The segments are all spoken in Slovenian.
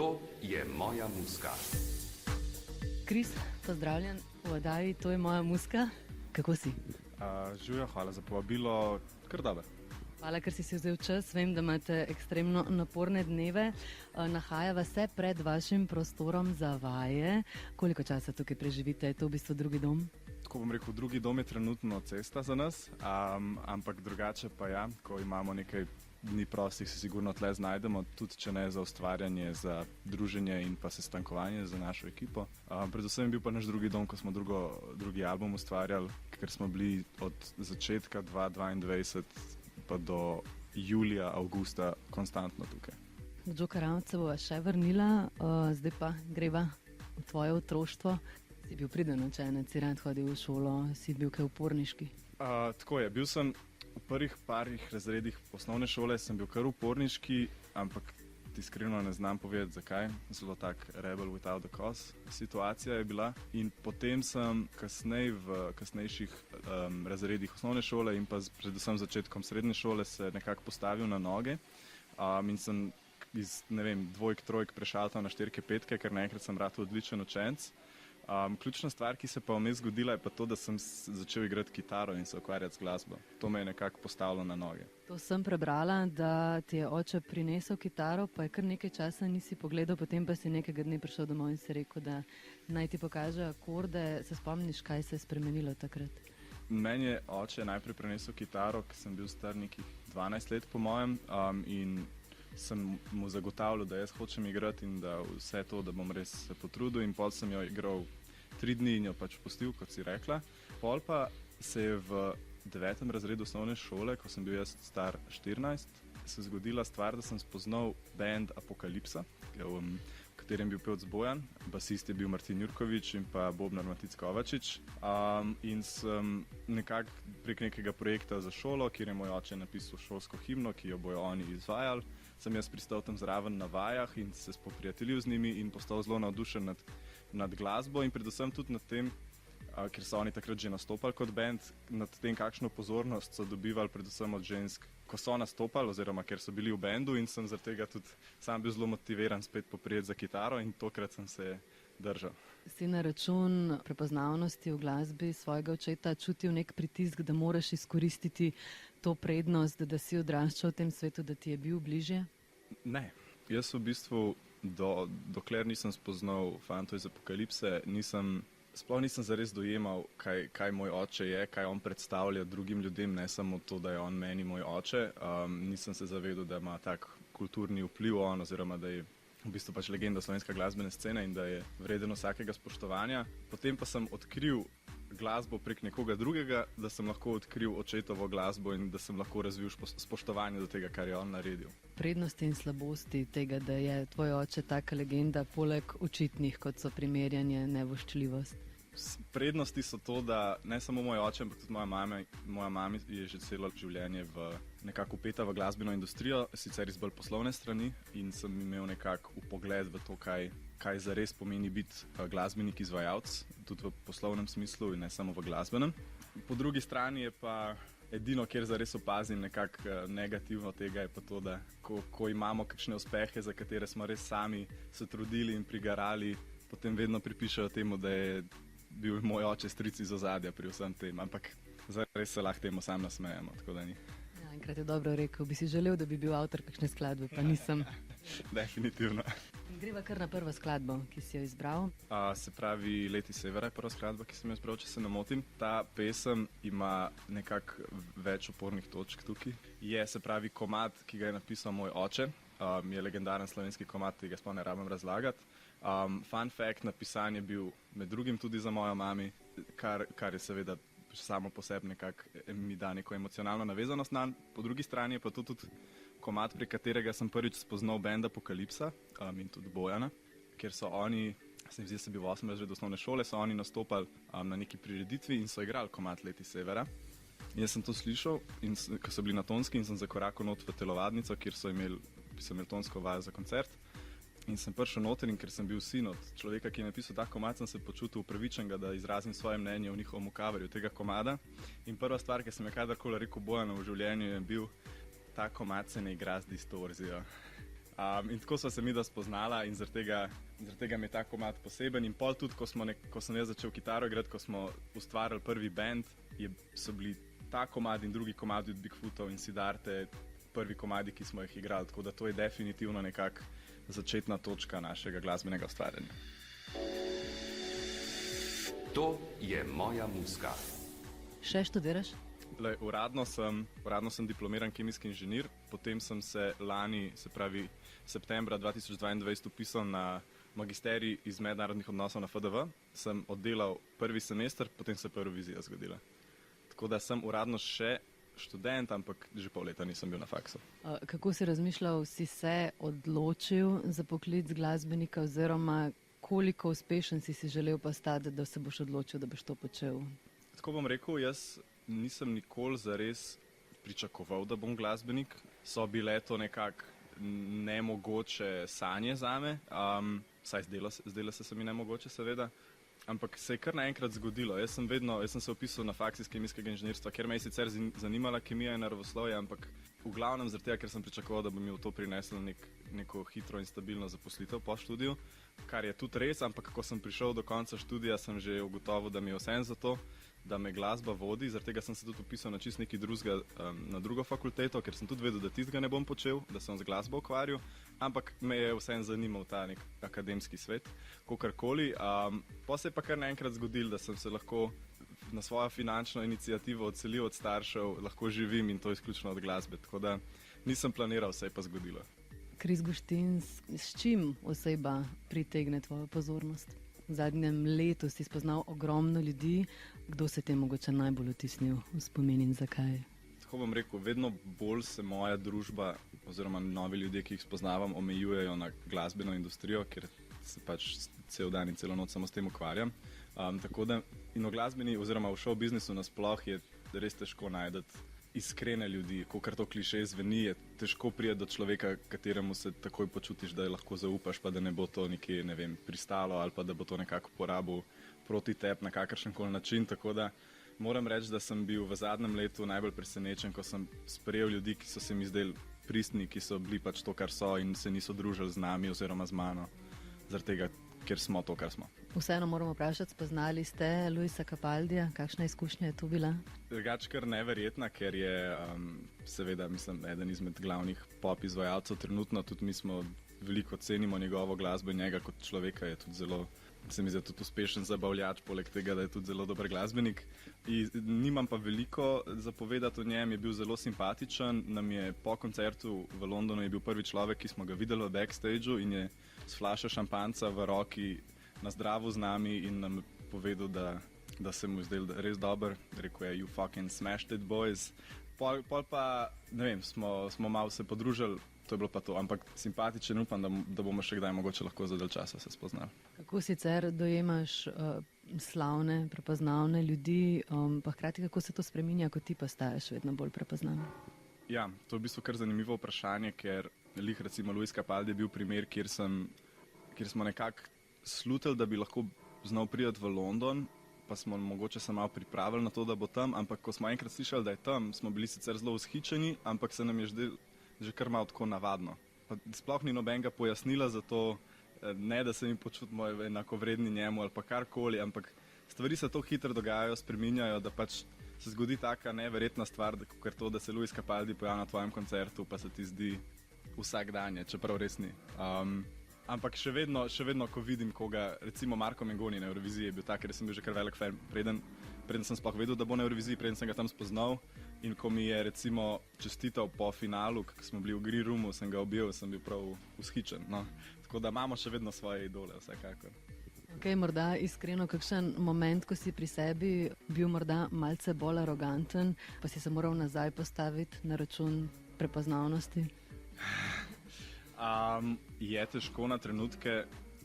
To je moja muska. Kris, pozdravljen v oddaji To je moja muska. Kako si? Živjo, hvala za povabilo, kar dobro. Hvala, ker si vzel čas. Vem, da imate ekstremno naporne dneve. Nahajava se pred vašim prostorom za vaje. Koliko časa tukaj preživite? Je to v bistvu drugi dom? Tako bom rekel, drugi dom je trenutno cesta za nas, ampak drugače pa ja, ko imamo nekaj dni prostih, se sigurno tle znajdemo, tudi če ne za ustvarjanje, za druženje in pa sestankovanje za našo ekipo. Predvsem je bil pa naš drugi dom, ko smo drugi album ustvarjali, ker smo bili od začetka 2022 pa do julija, avgusta konstantno tukaj. Do Džoka Ravnca bova še vrnila, zdaj pa greva v tvoje otroštvo. Si bil priden učenec, si rad hodil v šolo, si bil kaj uporniški? Tako je, bil sem v prvih parih razredih osnovne šole, sem bil kar uporniški, ampak iskreno ne znam povedati zakaj. Zelo tak rebel without a cause situacija je bila. In potem sem kasneje v kasnejših razredih osnovne šole in pa predvsem začetkom srednje šole se nekako postavil na noge in sem iz, ne vem, dvojk, trojk prešaltal na štirke, petke, ker naenkrat sem rad odličen učenec. Ključna stvar, ki se pa vmes zgodila, je pa to, da sem začel igrati kitaro in se ukvarjati z glasbo. To me je nekako postavilo na noge. To sem prebrala, da ti je oče prinesel kitaro, pa je kar nekaj časa nisi pogledal, potem pa si nekega dne prišel domov in si rekel, da naj ti pokaže akorde. Se spomniš, kaj se je spremenilo takrat? Meni je oče najprej prinesel kitaro, ko sem bil star nekih 12 let po mojem, in sem mu zagotavljal, da jaz hočem igrati in da vse to, da bom res se potrudil, in pol sem jo igral 3 dni in jo pač pustil, kot si rekla. Pol pa se je v 9. razredu osnovne šole, ko sem bil jaz star 14, se zgodila stvar, da sem spoznal band Apokalipsa, v katerem je bil pevec Bojan, basist je bil Martin Jurkovič in pa bobnar Matic Kovačič. In sem nekako prek nekega projekta za šolo, kjer je moj oče napisal šolsko himno, ki jo bojo oni izvajali, sem jaz pristal tam zraven na vajah in se spoprijateljil z njimi in postal zelo navdušen nad glasbo in predvsem tudi nad tem, ker so oni takrat že nastopali kot band, nad tem, kakšno pozornost so dobivali predvsem od žensk, ko so nastopali oziroma ker so bili v bendu, in sem zaradi tega tudi sam bil zelo motiviran spet poprijeti za kitaro in tokrat sem se držal. Si na račun prepoznavnosti v glasbi svojega očeta čutil nek pritisk, da moraš izkoristiti to prednost, da si odraščal v tem svetu, da ti je bil bližje? Ne. Jaz v bistvu, dokler nisem spoznal fantov iz Apokalipse, sploh nisem zares dojemal, kaj moj oče je, kaj on predstavlja drugim ljudem, ne samo to, da je on meni moj oče. Nisem se zavedal, da ima tak kulturni vpliv on, oziroma da je v bistvu pač legenda slovenske glasbene scene in da je vreden vsakega spoštovanja. Potem pa sem odkril glasbo prek nekoga drugega, da sem lahko odkril očetovo glasbo in da sem lahko razvil spoštovanje do tega, kar je on naredil. Prednosti in slabosti tega, da je tvoj oče taka legenda, poleg očitnih, kot so primerjanje, nevoščljivost? Prednosti so to, da ne samo moj oče, ampak tudi moja mama je že celo življenje nekako vpeta v glasbeno industrijo, sicer iz bolj poslovne strani, in sem imel nekako vpogled v to, kaj zares pomeni biti glasbenik izvajalec, tudi v poslovnem smislu in ne samo v glasbenem. Po drugi strani je pa edino, kjer zares opazim nekako negativno tega, je pa to, da ko imamo kakšne uspehe, za katere smo res sami se trudili in prigarali, potem vedno pripišajo temu, da je bil moj oče stric iz ozadja pri vsem tem, ampak zares se lahko temu sam nasmejemo, tako da ni. Ja, enkrat je dobro rekel, bi si želel, da bi bil avtor kakšne skladbe, pa nisem. Definitivno. Greva kar na prvo skladbo, ki si jo izbral. Se pravi, Leti severa je prva skladba, ki sem jo izbral, če se ne motim. Ta pesem ima nekako več opornih točk tukaj. Je, se pravi, komad, ki ga je napisal moj oče, je legendaren slovenski komad, ki ga sploh ne rabim razlagati. Fun fact, napisan je bil med drugim tudi za mojo mami, kar je seveda samo po sebi nekako mi da neko emocionalno navezanost nanj. Po drugi strani je pa to tudi komad, pri katerega sem prvič spoznal band Apokalipsa in tudi Bojana, ker so oni, se mi zdi, da sem bil v 8. razredu osnovne šole, so oni nastopali na neki prireditvi in so igrali komad Leti severa. Jaz sem to slišal, in ko so bili na tonski, in sem zakorakal not v telovadnico, kjer so imeli tonsko vajo za koncert. In sem prišel noter, in ker sem bil sin od človeka, ki je napisal ta komad, sem se počutil upravičenega, da izrazim svoje mnenje o njihovem coverju tega komada. In prva stvar, ki sem je kadarkoli rekel Bojanu v življenju, je bil, ta komad se ne igra z distorzijo. In tako sva se mi da spoznala in zaradi tega mi je ta komad poseben. In pol tudi, ko sem jaz začel kitaro igrati, ko smo ustvarjali prvi band, so bili ta komad in drugi komadi od Bigfootov in Siddharte prvi komadi, ki smo jih igrali. Tako da to je definitivno nekak začetna točka našega glasbenega ustvarjanja. To je moja muska. Še študiraš? Uradno sem diplomiran kemijski inženir, potem sem se lani, se pravi septembra 2022, upisal na magisterij iz mednarodnih odnosov na FDV. Sem oddelal prvi semester, potem se je pa Eurovizija zgodila. Tako da sem uradno še študent, ampak že pol leta nisem bil na faksu. Kako si razmišljal, si se odločil za poklic glasbenika oziroma koliko uspešen si želel postati, da se boš odločil, da boš to počel? Tako bom rekel, jaz nisem nikoli zares pričakoval, da bom glasbenik. So bile to nekako nemogoče sanje zame, saj zdelo se mi nemogoče seveda, ampak se je kar naenkrat zgodilo. Jaz sem se upisal na faks iz kemijskega inženirstva, ker me je sicer zanimala kemija in naravoslovje, ampak v glavnem zaradi tega, ker sem pričakoval, da bi mi v to prineslo neko hitro in stabilno zaposlitev po študiju, kar je tudi res, ampak ko sem prišel do konca študija, sem že ugotovil, da mi je vseeno za to, da me glasba vodi, zaradi tega sem se tudi upisal na čist nekaj drugega, na drugo fakulteto, ker sem tudi vedel, da tistega ne bom počel, da sem z glasbo ukvarjal, ampak me je vseeno zanimal ta nek akademski svet, kakorkoli. Pa se je pa kar naenkrat zgodilo, da sem se lahko na svojo finančno inicijativo odselil od staršev, lahko živim in to izključno od glasbe, tako da nisem planiral, se je pa zgodilo. Kris Guštin, s čim oseba pritegne tvojo pozornost? V zadnjem letu si spoznal ogromno ljudi. Kdo se ti je mogoče najbolj vtisnil v spomin in zakaj? Tako bom rekel, vedno bolj se moja družba oziroma novi ljudje, ki jih spoznavam, omejujejo na glasbeno industrijo, ker se pač cel dan in celo noč samo s tem ukvarjam. Tako da in v glasbeni oziroma v show biznisu nasploh je res težko najti iskrene ljudi, kakor to klišej zveni, je težko priti do človeka, kateremu se takoj počutiš, da lahko zaupaš, pa da ne bo to nekje, ne vem, pristalo ali pa da bo to nekako porabil proti tebi na kakršenkoli način. Tako da moram reči, da sem bil v zadnjem letu najbolj presenečen, ko sem sprejel ljudi, ki so se mi zdeli pristni, ki so bili pač to, kar so in se niso družili z nami oziroma z mano, zaradi tega, ker smo to, kar smo. Vseeno moramo vprašati, spoznali ste Luisa Capaldija, kakšna izkušnja je to bila? Drugače kar neverjetna, ker je seveda, mislim, eden izmed glavnih pop izvajalcev trenutno, tudi mi smo veliko cenimo njegovo glasbo in njega kot človeka je tudi zelo, se mi zdi, tudi uspešen zabavljač, poleg tega, da je tudi zelo dober glasbenik. Nimam pa veliko zapovedati o njem, je bil zelo simpatičen, nam je po koncertu v Londonu je bil prvi človek, ki smo ga videli v backstageu in je s flašo šampanca v roki na zdravo z nami in nam povedal, da se mu je zdel res dober. Rekel je, you fucking smashed it, boys. Pol pa, ne vem, smo malo se podružili, to je bilo pa to, ampak simpatičen, upam, da bomo še kdaj mogoče lahko za dalj časa se spoznali. Kako sicer dojemaš slavne, prepoznavne ljudi, pa hkrati kako se to spreminja, ko ti postaješ vedno bolj prepoznaven? Ja, to je v bistvu kar zanimivo vprašanje, ker recimo Luis Capaldi je bil primer, kjer smo nekako slutili, da bi lahko znal priti v London, pa smo mogoče se malo pripravili na to, da bo tam, ampak ko smo enkrat slišali, da je tam, smo bili sicer zelo vzhičeni, ampak se nam je že kar malo tako navadno. Pa sploh ni nobenega pojasnila za to, ne da se mi počutimo enakovredni njemu ali pa karkoli, ampak stvari se to hitro dogajajo, spreminjajo, da pač se zgodi taka neverjetna stvar, kot to, da se Luis Capaldi pojavi na tvojem koncertu, pa se ti zdi vsak dan, čeprav res ni. Ampak še vedno, ko vidim koga, recimo Marko Mengoni na Euroviziji je bil tak, ker sem bil že kar velik fan, preden sem sploh vedel, da bo na Euroviziji, preden sem ga tam spoznal. In ko mi je recimo čestital po finalu, ko smo bili v Green Roomu, sem ga objel, sem bil prav vzhičen. No. Tako da imamo še vedno svoje idole, vsekakor. Okay, morda iskreno, kakšen moment, ko si pri sebi bil morda malce bolj aroganten, pa si se moral nazaj postaviti na račun prepoznavnosti? Je težko na trenutke,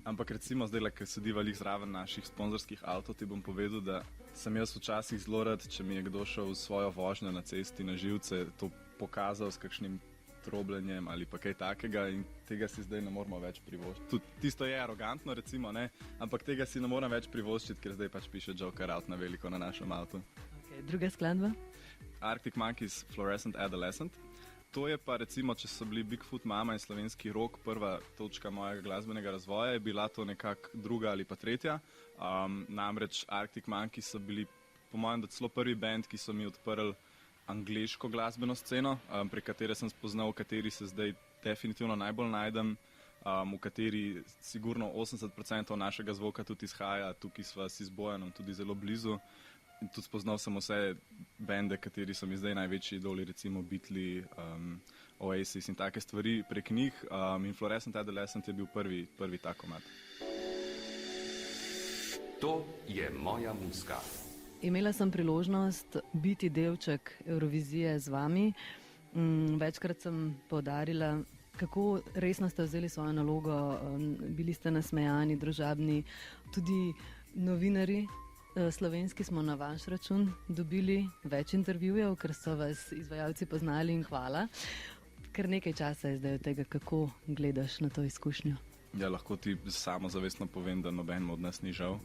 ampak recimo zdaj, ker sediva lih zraven naših sponzorskih avtov, ti bom povedal, da sem jaz včasih zelo rad, če mi je kdo šel v svojo vožnjo na cesti na živce, to pokazal s kakšnim trobljenjem ali pa kaj takega in tega si zdaj ne moramo več privoščiti. Tudi tisto je arogantno recimo, ne? Ampak tega si ne moram več privoščiti, ker zdaj pač piše Joker Out na veliko na našem avtu. Okay, druga skladba? Arctic Monkeys Fluorescent Adolescent. To je pa recimo, če so bili Bigfoot Mama in Slovenski rok prva točka mojega glasbenega razvoja, je bila to nekako druga ali pa tretja. Namreč Arctic Monkeys so bili po mojem da celo prvi band, ki so mi odprli angleško glasbeno sceno, prek katere sem spoznal, v kateri se zdaj definitivno najbolj najdem, v kateri sigurno 80% našega zvoka tudi izhaja, tukaj sva si z Bojanom tudi zelo blizu. In tudi spoznal sem vse bende, kateri so mi zdaj največji idoli, recimo Beatles, Oasis in take stvari prek njih. In Fluorescent Adolescent je bil prvi ta komad. To je moja muska. Imela sem priložnost biti delček Eurovizije z vami. Večkrat sem poudarila, kako resno ste vzeli svojo nalogo. Bili ste nasmejani, družabni, tudi novinari. Slovenski smo na vaš račun dobili več intervjujev, ker so vas izvajalci poznali in hvala. Kar nekaj časa je zdaj od tega, kako gledaš na to izkušnjo. Ja, lahko ti samozavestno povem, da nobenemu od nas ni žal.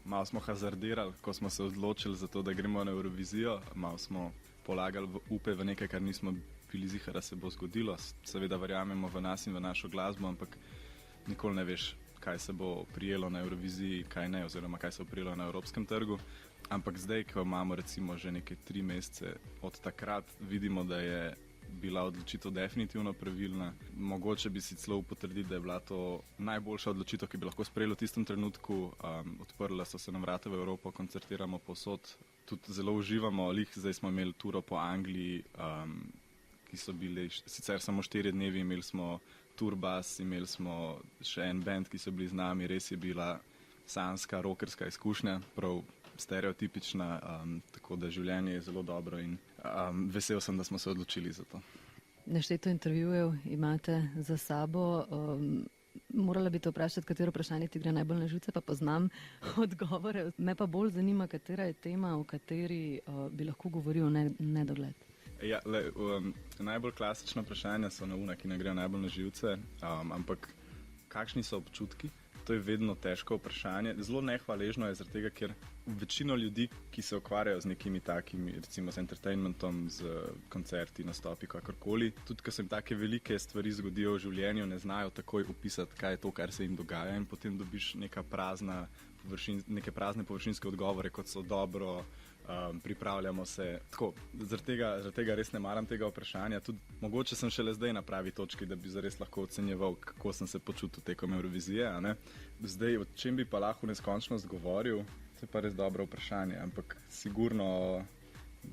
Malo smo hazardirali, ko smo se odločili za to, da gremo na Eurovizijo. Malo smo polagali upe v nekaj, kar nismo bili zihar, da se bo zgodilo. Seveda verjamemo v nas in v našo glasbo, ampak nikoli ne veš, kaj se bo prijelo na Euroviziji, kaj ne, oziroma kaj se bo prijelo na evropskem trgu. Ampak zdaj, ko imamo recimo že neke 3 mesece od takrat, vidimo, da je bila odločitev definitivno pravilna. Mogoče bi si celo potrditi, da je bila to najboljša odločitev, ki bi lahko sprejeli v tistem trenutku. Odprla so se nam vrata v Evropo, koncertiramo povsod, tudi zelo uživamo. Zdaj smo imeli turo po Angliji, ki so bili sicer samo 4 dnevi, imeli smo turbas, imeli smo še en band, ki so bili z nami, res je bila sanska, rockerska izkušnja, prav stereotipična, tako da življenje je zelo dobro in vesel sem, da smo se odločili za to. Nešteto intervjujev imate za sabo. Morala bi te vprašati, katero vprašanje ti gre najbolj na živce, pa poznam odgovore. Me pa bolj zanima, katera je tema, o kateri bi lahko govoril nedogled. Ja, najbolj klasična vprašanja so una, ki ne grejo najbolj na živce, ampak kakšni so občutki? To je vedno težko vprašanje. Zelo nehvaležno je zaradi tega, ker večino ljudi, ki se ukvarjajo z nekimi takimi, recimo z entertainmentom, z koncerti, nastopi, kakorkoli, tudi ko se jim take velike stvari zgodijo v življenju, ne znajo takoj opisati, kaj je to, kar se jim dogaja, in potem dobiš neke prazne površinske odgovore, kot so dobro, pripravljamo se. Tako, zaradi tega res ne maram tega vprašanja. Tudi mogoče sem šele zdaj na pravi točki, da bi zares lahko ocenjeval, kako sem se počutil tekom Eurovizije. Zdaj, o čem bi pa lahko neskončnost govoril, to je pa res dobro vprašanje, ampak sigurno o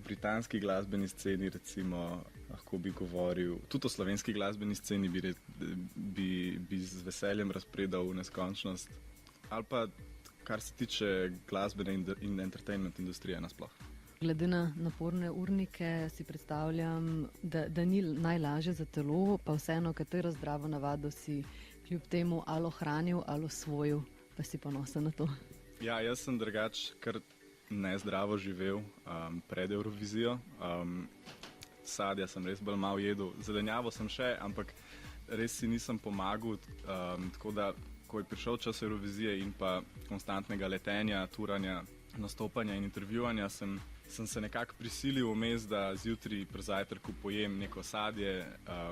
britanski glasbeni sceni recimo lahko bi govoril, tudi o slovenski glasbeni sceni bi z veseljem razpredal v neskončnost, ali pa kar se tiče glasbene in entertainment industrije nasploh. Glede na naporne urnike si predstavljam, da ni najlažje za telo, pa vseeno, katero zdravo navado si kljub temu ali ohranil ali osvojil, pa si ponosen na to. Ja, jaz sem drugač kar nezdravo živel pred Eurovizijo. Sadja sem res bolj malo jedel, zelenjavo sem še, ampak res si nisem pomagal, tako da ko je prišel čas Eurovizije in pa konstantnega letenja, turanja, nastopanja in intervjuvanja, sem se nekako prisilil vmes, da zjutraj pri zajtrku pojem neko sadje,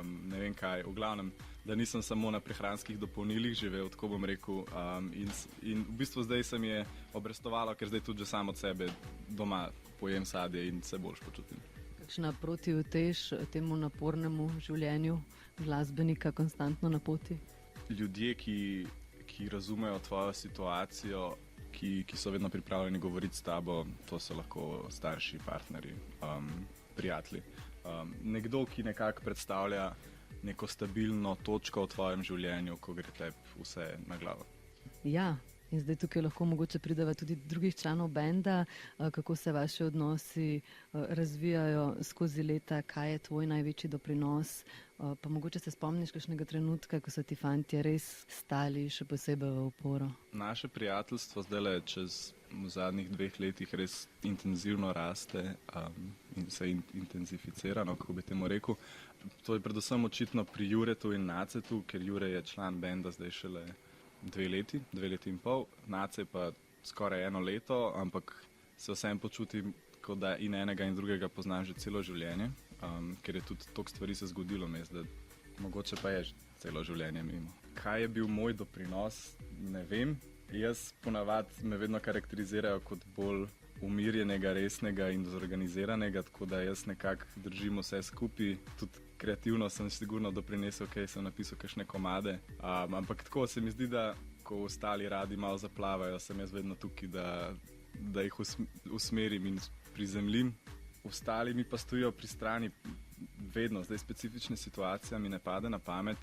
ne vem kaj, v glavnem, da nisem samo na prehranskih dopolnilih živel, tako bom rekel, in v bistvu zdaj se mi je obrestovalo, ker zdaj tudi že sam od sebe doma pojem sadje in se boljš počutim. Kakšna protiutež temu napornemu življenju glasbenika konstantno na poti? Ljudje, ki razumejo tvojo situacijo, ki so vedno pripravljeni govoriti s tabo, to so lahko starši, partnerji, prijatelji. Nekdo, ki nekako predstavlja neko stabilno točko v tvojem življenju, ko gre tebi vse na glavo. Ja, in zdaj tukaj lahko mogoče prideva tudi drugih članov benda, kako se vaši odnosi razvijajo skozi leta, kaj je tvoj največji doprinos, pa mogoče se spomniš kakšnega trenutka, ko so ti fantje res stali še posebej v oporo. Naše prijateljstvo zdajle v zadnjih 2 letih res intenzivno raste in se intenzificira, kako bi temu rekel. To je predvsem očitno pri Juretu in Nacetu, ker Jure je član benda zdaj šele 2 leti in pol, Nace pa skoraj 1 leto, ampak se vsem počutim, kot da in enega in drugega poznam že celo življenje. ker je tudi toliko stvari se zgodilo mes, da mogoče pa je že celo življenje mimo. Kaj je bil moj doprinos, ne vem. Jaz ponavadi me vedno karakterizirajo kot bolj umirjenega, resnega in zorganiziranega, tako da jaz nekako držim vse skupaj. Tudi kreativno sem sigurno doprinesel, kaj sem napisal kakšne komade. Ampak tako se mi zdi, da ko ostali radi malo zaplavajo, sem jaz vedno tukaj, da jih usmerim in prizemlim. Ostali mi pa stojijo pri strani vedno. Zdaj specifične situacije mi ne pade na pamet,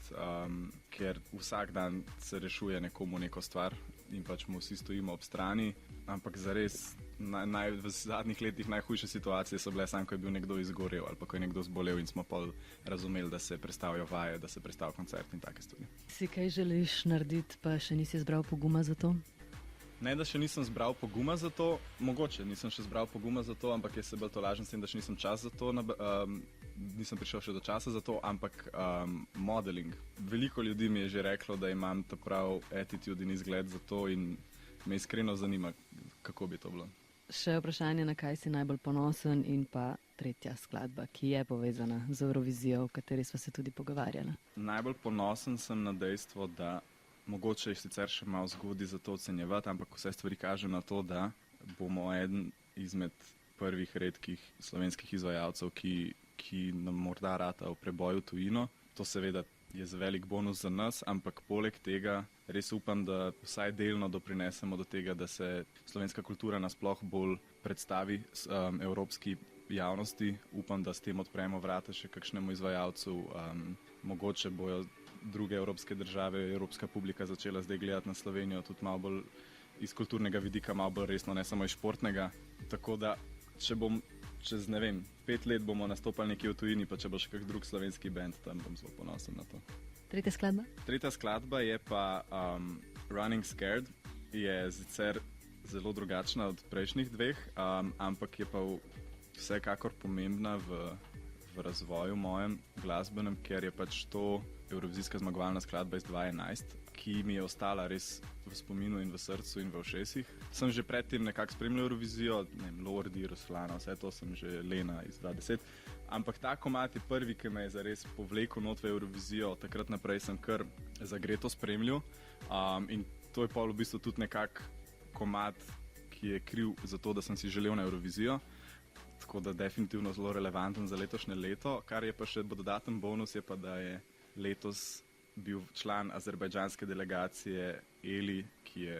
ker vsak dan se rešuje nekomu neko stvar in pač mu vsi stojimo ob strani, ampak zares v zadnjih letih najhujše situacije so bile samo, ko je bil nekdo izgorel ali pa ko je nekdo zbolel in smo pol razumeli, da se prestavijo vaje, da se prestavijo koncert in take stvari. Si kaj želiš narediti, pa še nisi zbral poguma za to? Ne, da še nisem zbral poguma za to, mogoče nisem še zbral poguma za to, ampak jaz se bolj tolažim s tem, da še nisem čas za to, nisem prišel še do časa za to, ampak modeling. Veliko ljudi mi je že reklo, da imam ta prav attitude in izgled za to in me iskreno zanima, kako bi to bilo. Še vprašanje, na kaj si najbolj ponosen, in pa tretja skladba, ki je povezana z Eurovizijo, o kateri smo se tudi pogovarjali. Najbolj ponosen sem na dejstvo, da mogoče je sicer še malo zgodaj za to ocenjevati, ampak vse stvari kažejo na to, da bomo eden izmed prvih redkih slovenskih izvajalcev, ki nam morda rata v preboju v tujino. To seveda je velik bonus za nas, ampak poleg tega res upam, da vsaj delno doprinesemo do tega, da se slovenska kultura nasploh bolj predstavi evropski javnosti. Upam, da s tem odpremo vrata še kakšnemu izvajalcu. Mogoče bojo druge evropske države, evropska publika začela zdaj gledati na Slovenijo tudi malo bolj iz kulturnega vidika, malo bolj resno, ne samo iz športnega. Tako da, če bom čez, ne vem, 5 let bomo nastopali nekje v tujini, pa če bo še kak drug slovenski band, tam bom zelo ponosen na to. Tretja skladba? Tretja skladba je pa Running Scared. Je sicer zelo drugačna od prejšnjih dveh, ampak je pa vsekakor pomembna v razvoju mojem glasbenem, ker je pač to evrovizijska zmagovalna skladba iz 2011, ki mi je ostala res v spominu in v srcu in v ušesih. Sem že predtem nekako spremljal Eurovizijo, ne vem, Lordi, Ruslana, vse to sem že, Lena iz 2010, ampak ta komad je prvi, ki me je zares povlekel not v Eurovizijo. Takrat naprej sem kar zagreto spremljal in to je pa v bistvu tudi nekak komad, ki je kriv za to, da sem si želel na Eurovizijo. Tako da definitivno zelo relevanten za letošnje leto. Kar je pa še dodaten bonus, je pa, da je letos bil član azerbajdžanske delegacije Eli, ki je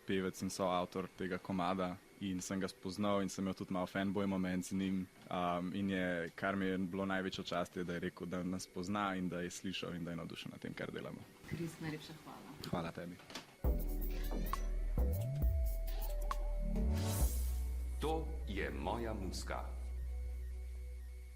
pevec in soavtor tega komada, in sem ga spoznal in sem imel tudi malo fanboy moment z njim. In je, kar mi je bilo največjo čast, je, da je rekel, da nas pozna in da je slišal in da je navdušen nad tem, kar delamo. Kris, najlepša hvala. Hvala tebi. To je moja muska.